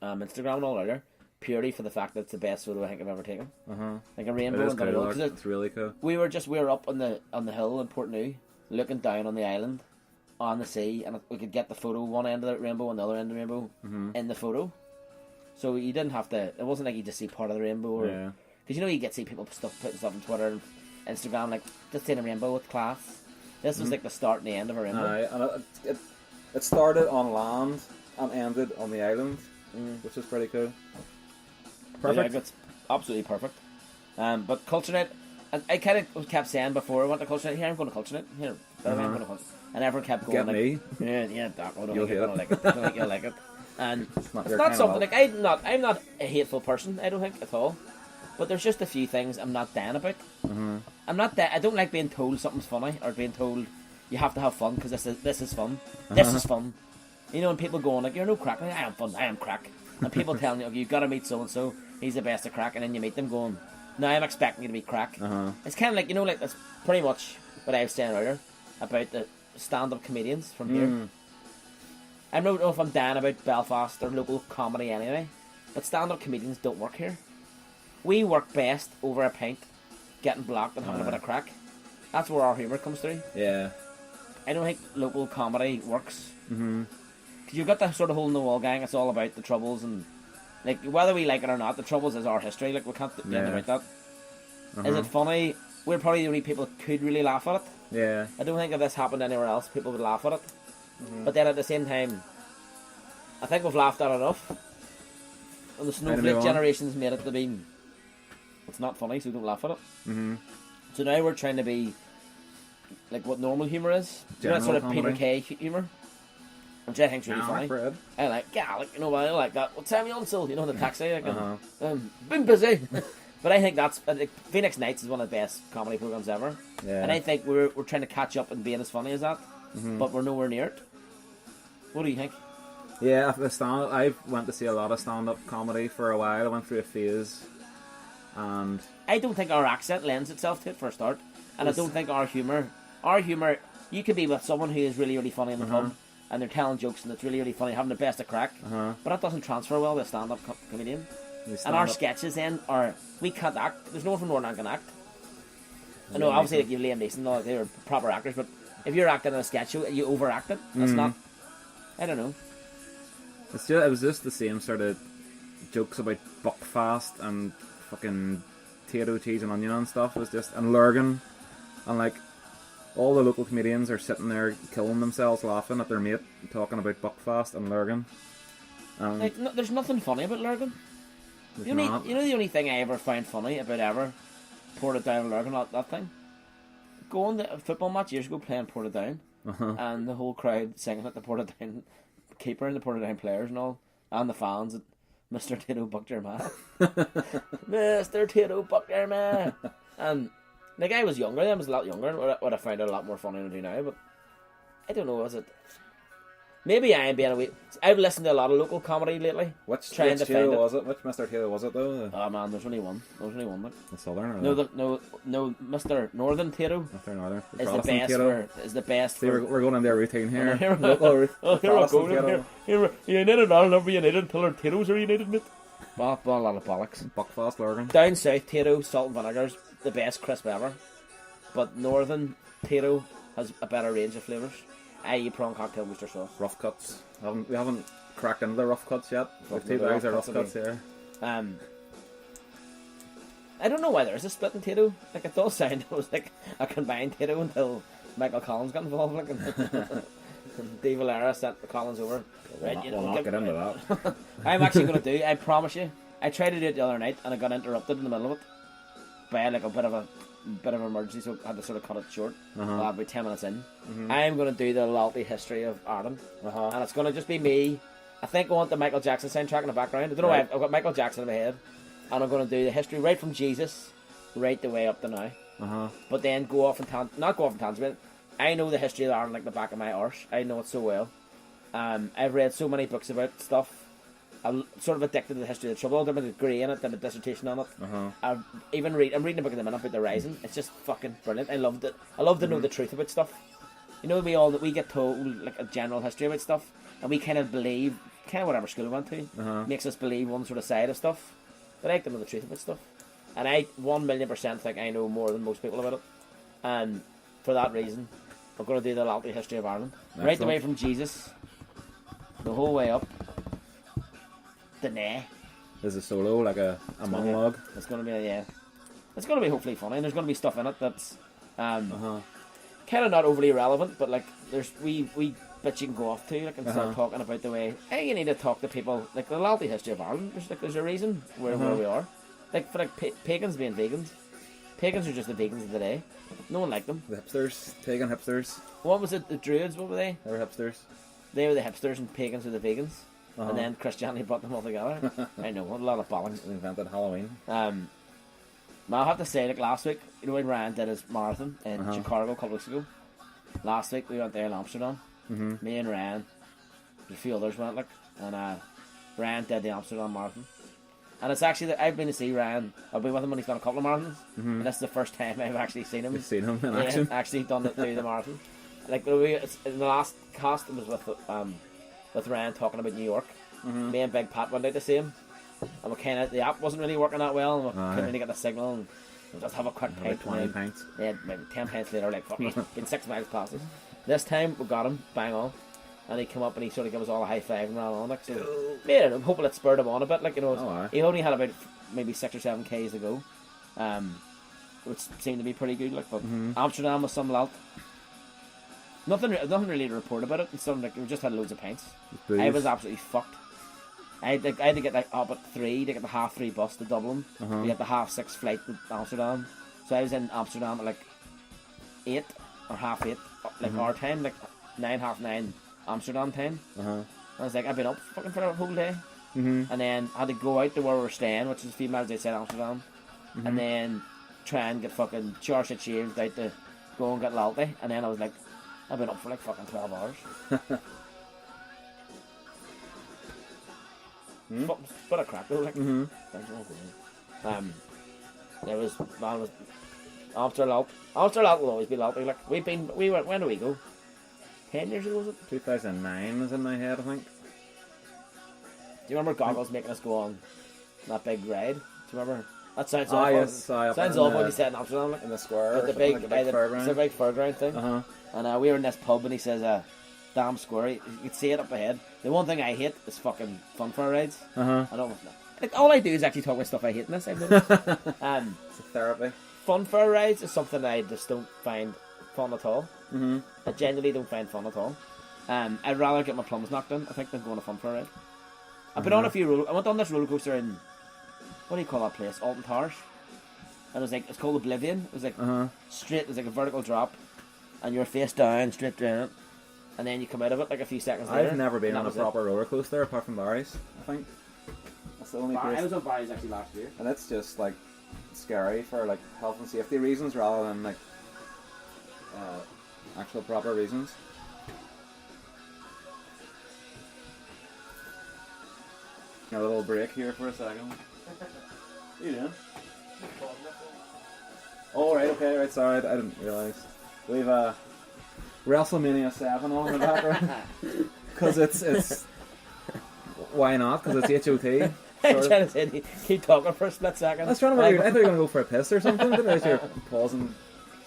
Instagram and all earlier, purely for the fact that it's the best photo I think I've ever taken. Like a rainbow. It is cool, it's really cool. We were up on the hill in Portneuf, looking down on the island, on the sea, and we could get the photo, one end of the rainbow and the other end of the rainbow in the photo. So you didn't have to. It wasn't like you just see part of the rainbow, because you get see people putting stuff on Twitter and Instagram like just seeing a rainbow with class. This was like the start and the end of a rainbow. And it started on land and ended on the island, which is pretty cool. Perfect. Yeah, it's absolutely perfect. But Culture Night, and I kind of kept saying before I went to Culture Night, here I'm going to Culture Night, here I'm going to Culture Night. And everyone kept going Get like, me. yeah, Doc, I don't You'll think you're hate going to like it. I don't think you'll like it. And it's not something like I'm not a hateful person, I don't think at all. But there's just a few things I'm not down about. I'm not I don't like being told something's funny or being told you have to have fun because this is fun. This is fun. And people going like, you're no crack. Like, I am fun. I am crack. And people telling you, okay, you've got to meet so and so. He's the best at crack. And then you meet them going, no, I'm expecting you to be crack. It's kind of like like that's pretty much what I was saying earlier about the stand-up comedians from here. I don't know if I'm down about Belfast or local comedy anyway, but stand-up comedians don't work here. We work best over a pint, getting blocked and having a bit of crack. That's where our humour comes through. Yeah. I don't think local comedy works. Because you've got the sort of hole in the wall gang. It's all about the Troubles, and like whether we like it or not, the Troubles is our history. Like we can't do anything about that. Is it funny? We're probably the only people that could really laugh at it. Yeah. I don't think if this happened anywhere else, people would laugh at it. But then at the same time, I think we've laughed at it enough. And the snowflake generation's made it to be, it's not funny, so don't laugh at it. So now we're trying to be like what normal humour is. Do you know that sort of comedy? Peter Kay humour? Which I think's really funny. Fred. I like, I like that. What time are you on still? In the taxi? Like, been busy. But I think that's Phoenix Nights is one of the best comedy programs ever. Yeah. And I think we're trying to catch up and being as funny as that, but we're nowhere near it. What do you think? Yeah, I went to see a lot of stand-up comedy for a while. I went through a phase, and I don't think our accent lends itself to it for a start, and I don't think our humour, you could be with someone who is really, really funny in the pub, and they're telling jokes and it's really, really funny, having the best of crack, but that doesn't transfer well to a stand-up comedian. And our sketches then we can't act. There's no one from Northern Ireland can act. I know, obviously, like you Liam Neeson, they were proper actors, but if you're acting in a sketch show, you overact it. That's not. I don't know. It was just the same sort of jokes about Buckfast and fucking potato, cheese and onion and stuff. It was just, and Lurgan, and like all the local comedians are sitting there killing themselves laughing at their mate talking about Buckfast and Lurgan. Like, there's nothing funny about Lurgan. The only thing I ever found funny about ever Portadown Lurgan, that thing. Going to a football match years ago playing Portadown, and the whole crowd singing at the Portadown keeper and the Portadown players and all, and the fans at Mr. Tito bucked your man. Mr. Tito bucked your man. And the guy was younger, I was a lot younger, and would have found it a lot more funny than I do now, but I don't know, was it? Maybe I am being away. I've listened to a lot of local comedy lately. Which Tito was it? Which Mr. Tito was it though? Oh man, there's only one. Like. The Southern? Or no. Mr. Northern Tito. Mr. Northern. Is the best. See, we're going in their routine here. Here we go. Here, United Ireland never united until our Titos are united, mate. Well, a lot of bollocks. Buckfast Lurgan. Down south, Tito, salt and vinegar's the best crisp ever. But Northern Tito has a better range of flavours. I.e. prawn cocktail Worcester sauce. Rough cuts. We haven't cracked into the rough cuts yet. We've two bags of rough cuts here. I don't know why there's a split in Tito. Like, it does sound it was like a combined Tito until Michael Collins got involved. Like, and Dave Valera sent Collins over. We'll not get into that. I'm actually going to I promise you, I tried to do it the other night and I got interrupted in the middle of it by like a bit of an emergency, so I had to sort of cut it short. About 10 minutes in. I'm going to do the Lalty history of Ireland, and it's going to just be me. I think I want the Michael Jackson soundtrack in the background. I don't know why I've got Michael Jackson in my head, and I'm going to do the history right from Jesus, right the way up to now. But then not go off in tangent. I know the history of Ireland like the back of my arse. I know it so well. I've read so many books about stuff. I'm sort of addicted to the history of the Trouble. I've done a degree in it, done a dissertation on it. I'm reading a book at the minute about the Rising. It's just fucking brilliant. I loved it. I love to know the truth about stuff. You know, we get told like a general history about stuff, and we kind of believe, whatever school we went to, makes us believe one sort of side of stuff. But I like to know the truth about stuff, and I 1,000,000% think I know more than most people about it. And for that reason, we're going to do the Lalty history of Ireland, right the way from Jesus, the whole way up. There's a solo, like a monologue. It's going to be it's going to be hopefully funny, and there's going to be stuff in it that's kind of not overly relevant, but like there's we bits you can go off to, like, and start talking about the way you need to talk to people, like the Lalty history of Ireland. There's a reason where we are, like for pagans being vegans. Pagans are just the vegans of the day. No one liked them. The hipsters, pagan hipsters. What was it? The Druids? What were they? They were hipsters. They were the hipsters, and pagans were the vegans. And then Christianity brought them all together. I know, what a lot of bollocks. They invented Halloween. But I'll have to say, like last week, you know when Ryan did his marathon in Chicago a couple weeks ago? Last week we went there in Amsterdam. Me and Ryan, a few others went, like, and Ryan did the Amsterdam marathon. And it's actually, I've been to see Ryan, I've been with him when he's done a couple of marathons, and this is the first time I've actually seen him. You've seen him in action? Actually do the marathon. Like, in the last cast, it was with Ryan talking about New York. Me and Big Pat went out to see him, and the app wasn't really working that well, and we couldn't really get the signal, and we just have a quick pint. 20 pints. Yeah, maybe 10 pints later, like, fuck, he's been 6 miles past us. This time, we got him, bang on, and he came up and he sort of gave us all a high five and ran on, like, so, yeah, I'm hoping it spurred him on a bit, like, you know, he only had about maybe 6 or 7 Ks to go, which seemed to be pretty good, like, but Amsterdam was some lot. Nothing really to report about it. And something like we just had loads of pints. I was absolutely fucked. I had to get like up at 3 to get the 3:30 bus to Dublin. We had the 6:30 flight to Amsterdam. So I was in Amsterdam at like 8 or 8:30, like our time, like 9, 9:30 Amsterdam time. I was like, I've been up fucking for the whole day. And then I had to go out to where we were staying, which is a few miles outside Amsterdam, and then try and get fucking shit shaved out to go and get Lalty. And then I was like, I've been up for like fucking 12 hours. Bit of crack though, like. Mm-hmm. There was Ulster Lalt. Ulster Lalt will always be Lalty. Like we went. When did we go? 10 years ago was it? 2009 is in my head, I think. Do you remember Goggles making us go on that big ride? Do you remember? That sounds awful. Yes, sounds awful when you said in Amsterdam, like, in the square, at the big, like it's a big fairground thing. And we were in this pub, and he says, "Damn square." You could see it up ahead. The one thing I hate is fucking fun fair rides. I don't know. Like, all I do is actually talk about stuff I hate in this. I've noticed. It's a therapy. Fun fair rides is something I just don't find fun at all. I genuinely don't find fun at all. I'd rather get my plums knocked in, I think, than go on a fun fair ride. I've been on a few I went on this roller coaster in, what do you call that place? Alton Towers. And it was like, it's called Oblivion. It was like straight, it was like a vertical drop, and you're face down, straight down it, and then you come out of it like a few seconds later. I've never been on a proper roller coaster apart from Barry's, I think. That's the only place. I was on Barry's actually last year. And it's just like scary for like health and safety reasons rather than like actual proper reasons. A little break here for a second. What are you doing? Oh, right, okay, right, sorry, I didn't realise. We've WrestleMania 7 on in the background. Because it's why not? Because it's HOT. I'm trying to say, keep talking for a split second. I was trying to I thought you were going to go for a piss or something. Didn't realize you were pausing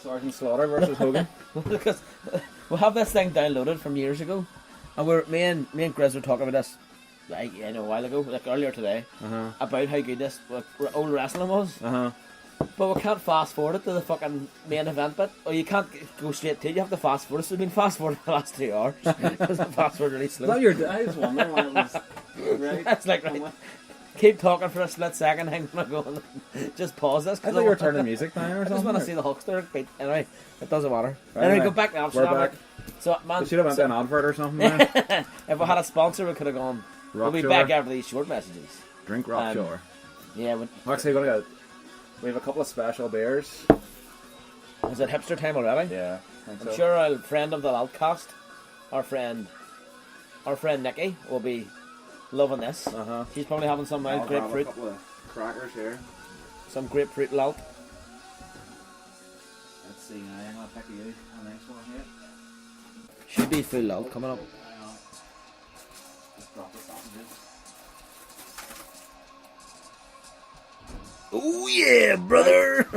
Sergeant Slaughter versus Hogan. Because we have this thing downloaded from years ago, and me and Grizz were talking about this a while ago, like earlier today, about how good this old wrestling was. But we can't fast forward it to the fucking main event bit, or you can't go straight to it. You have to fast forward. So we've been fast forward for the last 2 hours because the fast forward really slow. I was wondering why it was right. That's like right. Keep talking for a split second. I'm gonna go and just pause this. I thought you were turning music down or something. I just want to see the Hulkster beat. Anyway, it doesn't matter. Right, anyway, go back now. We're back. So, man, we should have went to an advert or something. There. If we had a sponsor, we could have gone. We'll be back after these short messages. Drink Rockshore. Yeah. Actually, we have a couple of special beers. Is it hipster time already? Yeah. I'm sure a friend of the LaltCast, our friend Nikki, will be loving this. She's probably having some mild grapefruit. A couple of crackers here. Some grapefruit Lalt. Let's see, I'm going to pick you a nice one here. Should be full Lalt coming up. Just drop the sausages. Oh yeah, brother!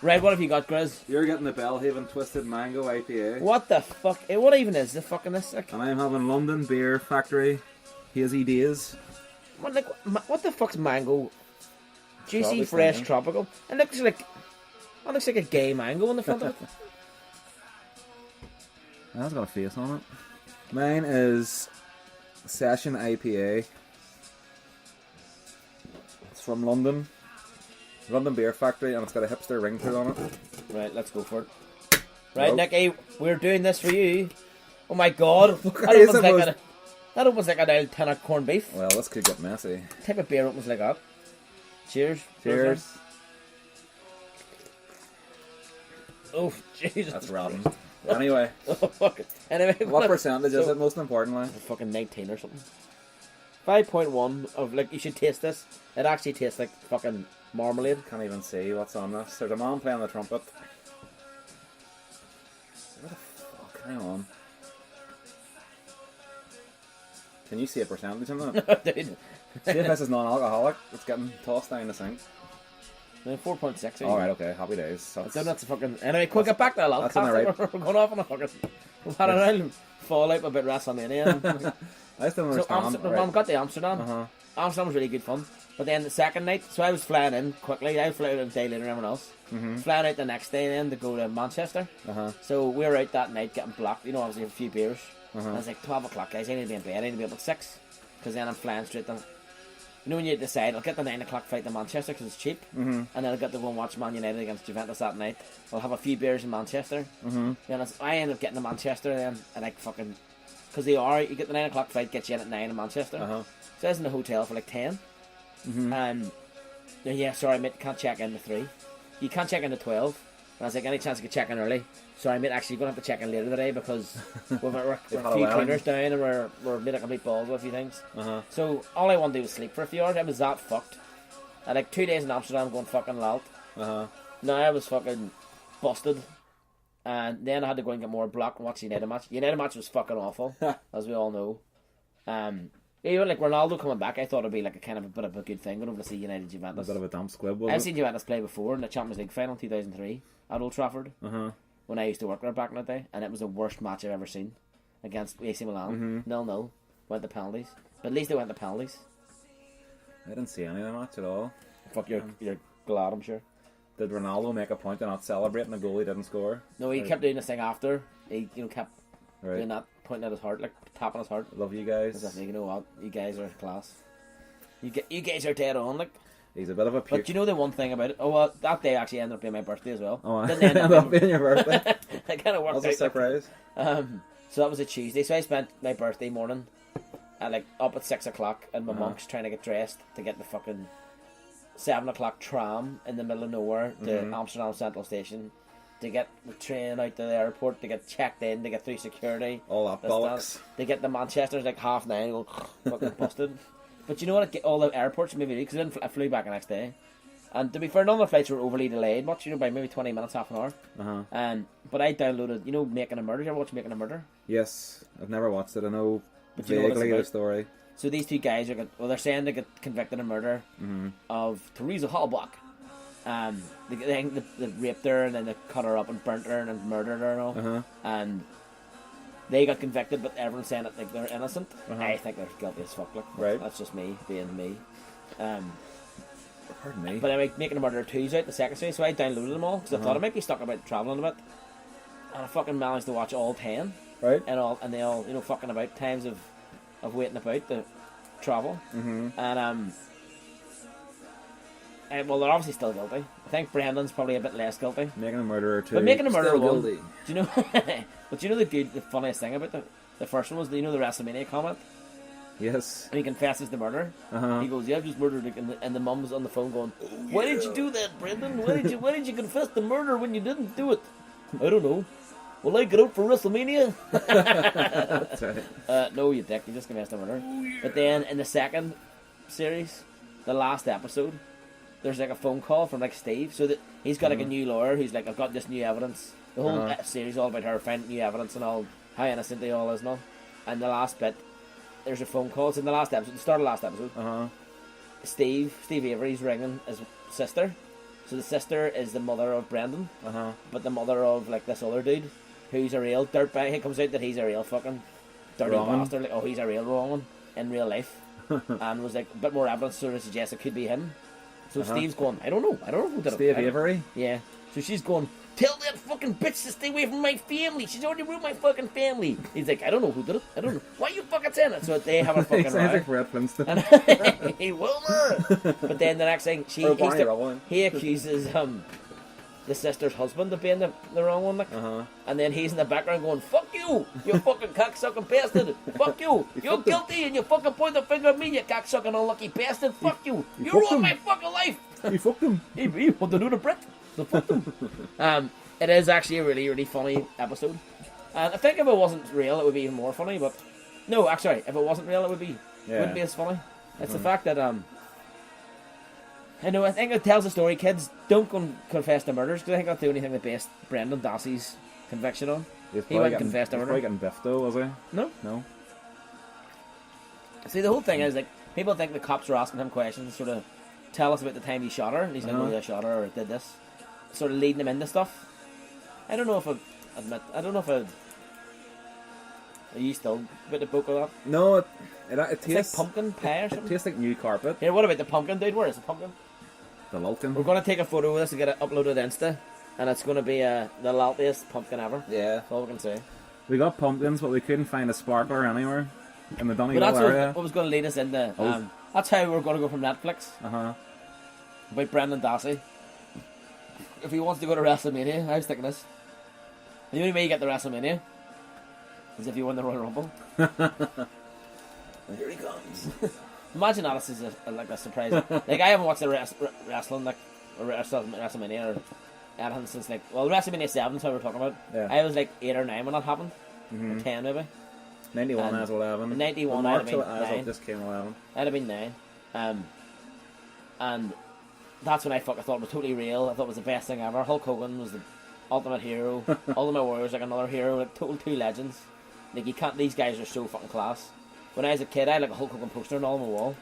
Right, what have you got, Grizz? You're getting the Bellhaven Twisted Mango IPA. What the fuck? What even is the fucking this? Like? And I'm having London Beer Factory Hazy Days. What the fuck's mango? Juicy, Probably fresh, singing. tropical. It looks like a gay mango on the front of it. That's got a face on it. Mine is Session IPA. It's from London Beer Factory, and it's got a hipster ring through on it. Right, let's go for it. Right, Nope. Nicky, we're doing this for you. Oh my god, that opens like an old tin of corned beef. Well, this could get messy. What type of beer opens like that? Cheers. Cheers. Oh, Jesus. That's rotten. Anyway, Oh, fuck it. Anyway, what percentage is it, most importantly? Fucking 19 or something. 5.1 of, like, you should taste this. It actually tastes like fucking marmalade. Can't even see what's on this. There's a man playing the trumpet. What the fuck? Hang on. Can you see a percentage in that? Dude. See if this is non-alcoholic. It's getting tossed down the sink. 4.6. Alright, okay. Happy days. That's a fucking... Anyway, quick, get back to the that's on the right. LaltCast. We're going off on a fucking... We've had a real fallout about WrestleMania. I still don't So understand. we got to Amsterdam. Amsterdam was really good fun. But then the second night, so I was flying in quickly. I flew out a day later than everyone else. Flying out the next day then to go to Manchester. So we were out that night getting blocked. You know, obviously a few beers. And I was like, 12 o'clock, guys. I need to be in bed. I need to be up at 6. Because then I'm flying straight to... You know when you decide, I'll get the 9 o'clock flight to Manchester because it's cheap. And then I'll get to go and watch Man United against Juventus that night. I'll have a few beers in Manchester. Then I end up getting to Manchester then. And like fucking... Because you get the 9 o'clock flight, gets you in at 9 in Manchester. So I was in the hotel for like 10. Yeah, sorry mate, can't check in to 3. You can't check in to 12. I was like, any chance I could check in early? Sorry, mate, actually, you're going to have to check in later today because we're You've a had a few wedding. cleaners down and we're made a complete balls with a few things. Uh-huh. So all I wanted to do was sleep for a few hours. I was that fucked. I had like 2 days in Amsterdam going fucking Lalt. Uh-huh. Now I was fucking busted. And then I had to go and get more block and watch the United match. United match was fucking awful, as we all know. Even like Ronaldo coming back, I thought it'd be like a kind of a bit of a good thing going over to see United A Juventus. bit of a damp squib, was I've it? seen Juventus play before in the Champions League final in 2003 at Old Trafford Uh-huh. when I used to work there back in the day, and it was the worst match I've ever seen against AC Milan. 0-0, went to penalties, but at least they went to penalties. I didn't see any of the match at all. Fuck, you're glad, I'm sure. Did Ronaldo make a point of not celebrating a goal he didn't score? No, he kept doing this thing after. He kept Right. doing that, pointing at his heart, like tapping his heart. Love you guys. As if, you know what, you guys are class. You guys are dead on, like. He's a bit of a puke. But you know the one thing about it? Oh, well, that day actually ended up being my birthday as well. Oh, Didn't end ended up being your birthday. It kind of worked That's a out. surprise. So that was a Tuesday. So I spent my birthday morning at like up at 6 o'clock in my monk's trying to get dressed to get the fucking 7 o'clock tram in the middle of nowhere to Amsterdam Central Station, to get the train out to the airport, to get checked in, to get through security. All that bollocks. To get to Manchester's like 9:30, going fucking busted. But you know what? All the airports maybe because I flew back the next day. And to be fair, none of the flights were overly delayed much, by maybe 20 minutes, half an hour. Uh-huh. But I downloaded, Making a Murder. Did you ever watch Making a Murder? Yes, I've never watched it. I know But you know what it's vaguely the about? story. So these two guys they're saying they get convicted of murder of Teresa Hallbach. They raped her and then they cut her up and burnt her and murdered her and all. Uh-huh. And they got convicted, but everyone's saying that like they're innocent. I think they're guilty as fuck. Like, Right. That's just me being me. Pardon me. But anyway, Making a Murder 2's out the second series, so I downloaded them all because I thought I might be stuck about travelling a bit. And I fucking managed to watch all 10. Right. And they all, fucking about times of waiting about to travel. And well, they're obviously still guilty. I think Brendan's probably a bit less guilty. Making a Murderer 2. But Making a Murderer Still 1, guilty. do you know? But you know the funniest thing about the first one was the WrestleMania comment. Yes. And he confesses the murder. He goes, "Yeah, I've just murdered it," and the mum's on the phone going, "Why did you do that, Brendan? Why did you confess the murder when you didn't do it?" "I don't know." "Will I get out for WrestleMania?" That's right. No, you dick. You just confessed the murder. But then in the second series, the last episode, there's like a phone call from like Steve. So that he's got like a new lawyer who's like, "I've got this new evidence." The whole series is all about her finding new evidence and all, how innocent they all is and all. And the last bit, there's a phone call. It's in the last episode, the start of the last episode. Steve Avery's ringing his sister. So the sister is the mother of Brendan, but the mother of like this other dude, who's a real dirtbag. It comes out that he's a real fucking dirty bastard. Like, he's a real wrong one in real life, and was like a bit more evidence sort of suggests it could be him. So Steve's going, I don't know who did it. Steve Avery? Yeah. So she's going, "Tell that fucking bitch to stay away from my family. She's already ruined my fucking family." He's like, "I don't know who did it. I don't know. Why are you fucking saying it?" So they have a He fucking sounds like row. Red Flintstone. And he will not. But then the next thing, he accuses the sister's husband of being the wrong one. Like. And then he's in the background going, "Fuck you, you fucking cocksucking bastard. Fuck you. You're guilty and you fucking point the finger at me, you cocksucking unlucky bastard. Fuck you. You ruined my fucking life." He fucked him. He want to do the Brit. So fuck them. It is actually a really, really funny episode. And I think if it wasn't real, it would be even more funny. But no, actually, if it wasn't real, it wouldn't be as funny. It's the fact that I think it tells the story. Kids, don't confess to murders, because I think that's the only thing that based Brendan Dassey's conviction on. He went and confessed to murder. He's probably getting biffed though, was he? No. See, the whole thing is like people think the cops are asking him questions, sort of tell us about the time he shot her, and he's like, "Oh, yeah, I shot her or did this," sort of leading him into stuff. I don't know if are you still a bit the book of that? No, it It's tastes like pumpkin pie or It something. tastes like new carpet. Here, what about the pumpkin, dude? Where is the pumpkin? The Lalkin. We're going to take a photo of this and get it uploaded to Insta, and it's going to be the laltiest pumpkin ever. Yeah. That's all we can say. We got pumpkins, but we couldn't find a sparkler anywhere in the But Donegall that's area. what was going to lead us into. That's how we're going to go from Netflix. About Brendan Dassey. If he wants to go to WrestleMania, I was thinking this. The only way you get to WrestleMania is if you win the Royal Rumble. And here he comes. Imagine that is like a surprise. Like I haven't watched the wrestling like or WrestleMania or anything since WrestleMania 7 is what we're talking about. Yeah. I was 8 or 9 when that happened, or 10 maybe. 91 as 11. 91 I'd have been 9. Just came 11. I'd have been 9. And that's when I thought it was totally real. I thought it was the best thing ever. Hulk Hogan was the ultimate hero. Ultimate Warrior's another hero. Total two legends. You can't. These guys are so fucking class. When I was a kid, I had a Hulk Hogan poster and all on my wall.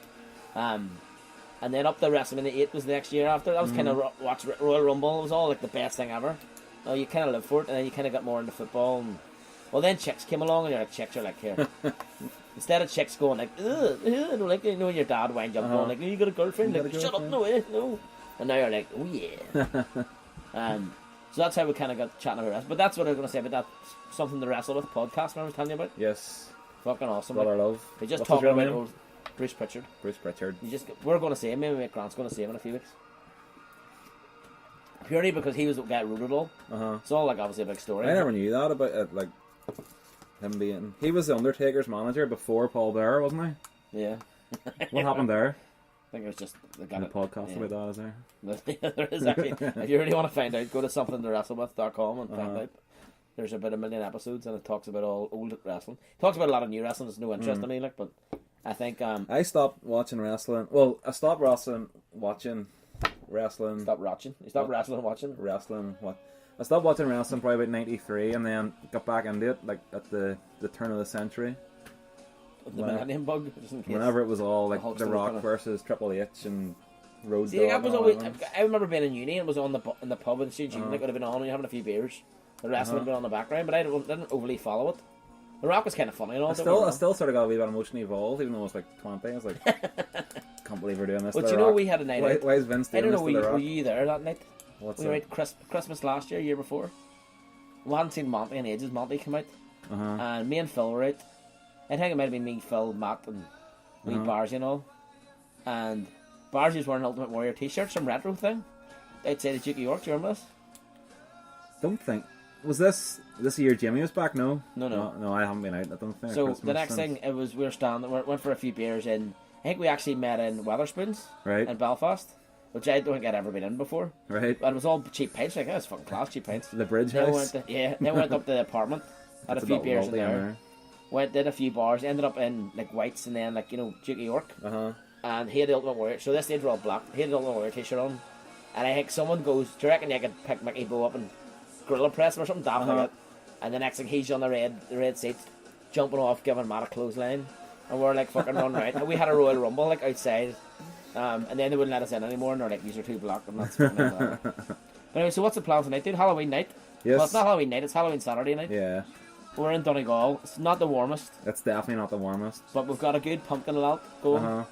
And then up to WrestleMania 8 was the next year after. That was kind of watch Royal Rumble. It was all the best thing ever. You kind of live for it, and then you kind of got more into football. And then chicks came along, and you're like, chicks are here. Instead of chicks going ugh, when your dad winds up going you got a girlfriend? Shut up, no. And now you're like, oh yeah. So that's how we kind of got chatting about wrestling. But that's what I was going to say about that Something to Wrestle With podcast I was telling you about. Yes. Fucking awesome. Brother love. We just talking about old Bruce Pritchard. We're going to see him. Maybe Grant's going to see him in a few weeks. Purely because he was the guy who wrote it all. It's all obviously a big story. I never knew that about it, him being... He was the Undertaker's manager before Paul Bearer, wasn't he? Yeah. What happened there? I think it was just... The podcast about that, is there? There is actually. If you really want to find out, go to somethingtowrestlewith.com and find out. There's about 1 million episodes and it talks about all old wrestling. It talks about a lot of new wrestling. There's no interest in me, but I think... I stopped watching wrestling. Well, I stopped watching wrestling. Stop watching? You stopped wrestling watching? Wrestling. What? I stopped watching wrestling probably about 93 and then got back into it at the turn of the century. The Millennium Bug? Just in case. Whenever it was all The Rock versus Triple H and Road Dogg. That was always, I remember being in uni and it was on in the pub and it would have been on when you're having a few beers. The wrestling would have been on the background, but I didn't overly follow it. The Rock was kind of funny and all. I still sort of got a wee bit emotionally involved, even though I was 20. I was like, can't believe we're doing this. But you know, we had a night out. Why is Vince doing this to The Rock? Were you there that night? What's we were at Christmas last year before. We hadn't seen Monty in ages. Monty came out. And me and Phil were out. I think it might have been me, Phil, Matt, and wee Barzy and all. And Barzy was wearing an Ultimate Warrior t-shirt, some retro thing. Outside the Duke of York, do you remember this? Don't think. Was this year Jimmy was back? No, I haven't been out. I don't think. So the next thing it was we went for a few beers in. I think we actually met in Wetherspoons, right, in Belfast, which I don't think I'd ever been in before. Right, but it was all cheap pints. That's fucking class, cheap pints. The Bridge House. Then went up to the apartment, had a few beers in there. Did a few bars. Ended up in Whites and then Duke of York. And he had the Ultimate Warrior. So this stage were all black. He had the Ultimate Warrior t-shirt on, and I think someone goes, "Do you reckon you could pick Mickey Bo up and gorilla press him or something daft like that?" And the next thing he's on the red seats, jumping off, giving Matt a clothesline, and we're fucking running right. And we had a Royal Rumble outside, and then they wouldn't let us in anymore. And they're like, "These are too black." And that's but anyway, so what's the plan tonight, dude? Halloween night. Yes. Well, it's not Halloween night. It's Halloween Saturday night. Yeah. We're in Donegall. It's not the warmest. It's definitely not the warmest. But we've got a good pumpkin Lalt going.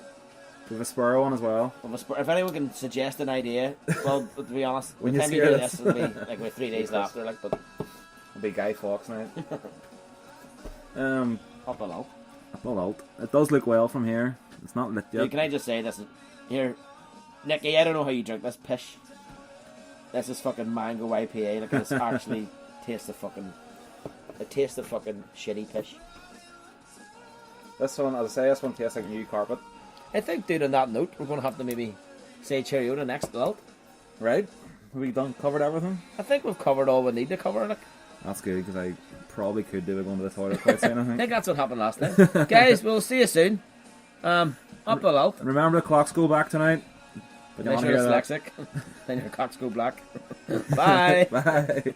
We have a spur one as well. If anyone can suggest an idea, well, to be honest, when the you time see you do this, it'll be about 3 days after. But it'll be Guy Fawkes night. Up a Lalt. It does look well from here. It's not lit yet. Can I just say this? Here, Nicky, I don't know how you drink this pish. This is fucking mango IPA. This actually tastes the fucking. It tastes the fucking shitty pish. This one, as I say, this one tastes like new carpet. I think, dude, on that note, we're going to have to maybe say cheerio to next Lalt. Right? Have we covered everything? I think we've covered all we need to cover. That's good, because I probably could do it going to the toilet quite soon, I think. I think that's what happened last time. Guys, we'll see you soon. Up the Lalt. Remember the clocks go back tonight. But you're dyslexic. Then your cocks go black. Bye. Bye.